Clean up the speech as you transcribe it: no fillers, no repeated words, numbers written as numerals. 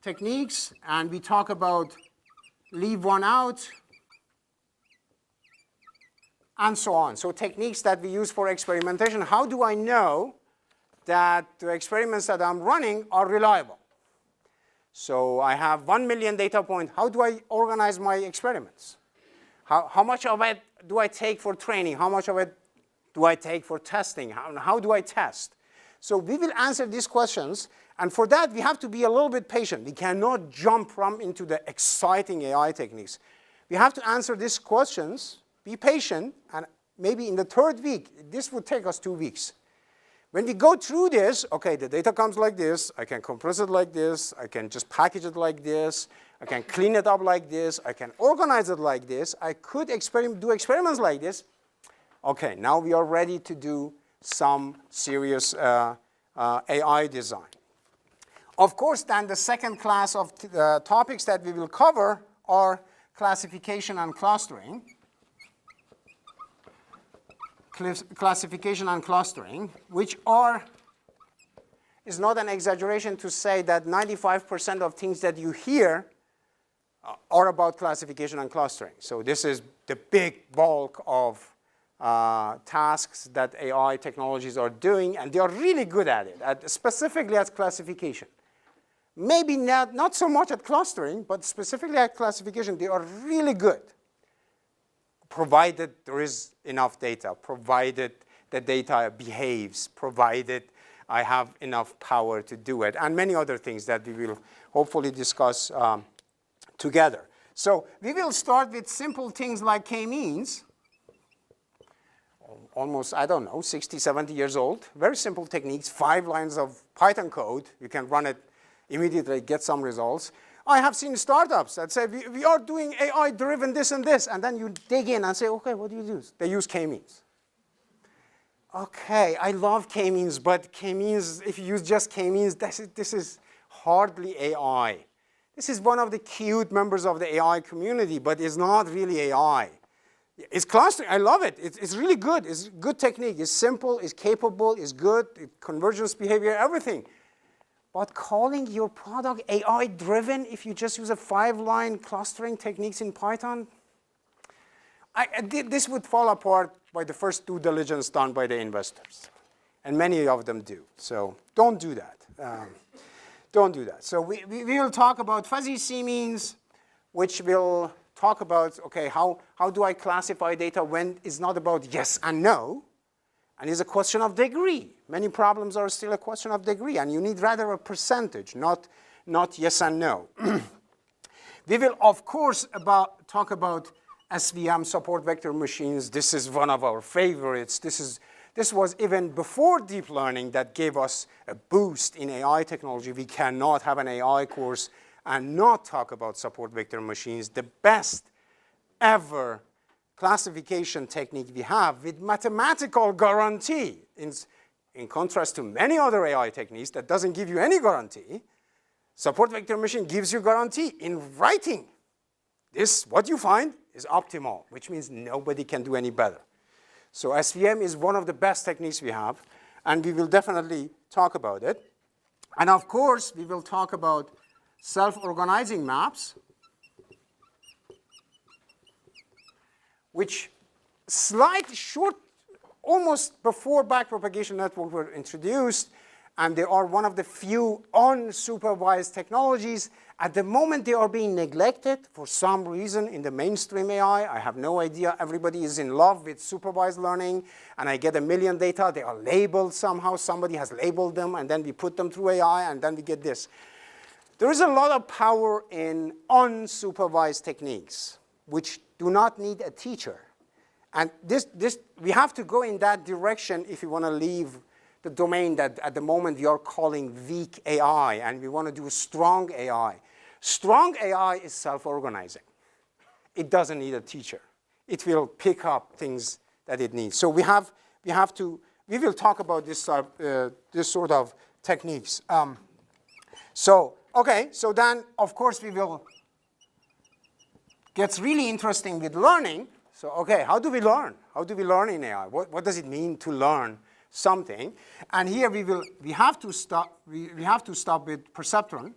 techniques, and we talk about leave one out, and so on. So techniques that we use for experimentation. How do I know that the experiments that I'm running are reliable? So I have 1 million data points. How do I organize my experiments? How much of it do I take for training? How much of it do I take for testing? How do I test? So we will answer these questions. And for that, we have to be a little bit patient. We cannot jump into the exciting AI techniques. We have to answer these questions, be patient, and maybe in the third week, this would take us 2 weeks. When we go through this, okay, the data comes like this. I can compress it like this. I can just package it like this. I can clean it up like this. I can organize it like this. I could do experiments like this. Okay, now we are ready to do some serious AI design. Of course, then the second class of topics that we will cover are classification and clustering. Classification and clustering, which is not an exaggeration to say that 95% of things that you hear are about classification and clustering. So this is the big bulk of tasks that AI technologies are doing, and they are really good at it, specifically at classification. Maybe not so much at clustering, but specifically at classification, they are really good, provided there is enough data, provided the data behaves, provided I have enough power to do it, and many other things that we will hopefully discuss together. So we will start with simple things like k-means, almost, I don't know, 60, 70 years old. Very simple techniques, 5 lines of Python code. You can run it immediately, get some results. I have seen startups that say, we are doing AI-driven this and this, and then you dig in and say, okay, what do you use? They use k-means. Okay, I love k-means, but k-means, if you use just k-means, this is hardly AI. This is one of the cute members of the AI community, but it's not really AI. It's clustering. I love it. It's really good. It's a good technique. It's simple. It's capable. It's good. Convergence behavior, everything. But calling your product AI-driven if you just use a 5-line clustering techniques in Python, this would fall apart by the first due diligence done by the investors. And many of them do. So don't do that. Don't do that. So we will talk about fuzzy c-means, which will talk about, okay, how do I classify data when it's not about yes and no, and it's a question of degree. Many problems are still a question of degree, and you need rather a percentage, not yes and no. We will, of course, talk about SVM, support vector machines. This is one of our favorites. This was even before deep learning that gave us a boost in AI technology. We cannot have an AI course and not talk about support vector machines, the best ever classification technique we have with mathematical guarantee. In contrast to many other AI techniques that doesn't give you any guarantee, support vector machine gives you guarantee in writing. What you find is optimal, which means nobody can do any better. So SVM is one of the best techniques we have, and we will definitely talk about it. And of course, we will talk about self-organizing maps, which almost before backpropagation networks were introduced, and they are one of the few unsupervised technologies. At the moment, they are being neglected for some reason in the mainstream AI. I have no idea. Everybody is in love with supervised learning, and I get 1 million data. They are labeled somehow. Somebody has labeled them, and then we put them through AI, and then we get this. There is a lot of power in unsupervised techniques, which do not need a teacher. And we have to go in that direction if you want to leave the domain that at the moment we are calling weak AI, and we want to do strong AI. Strong AI is self-organizing. It doesn't need a teacher. It will pick up things that it needs. So we will talk about this sort of techniques. Okay, so then of course we will get really interesting with learning. So okay, how do we learn? How do we learn in AI? What does it mean to learn something? And here we have to stop with perceptron.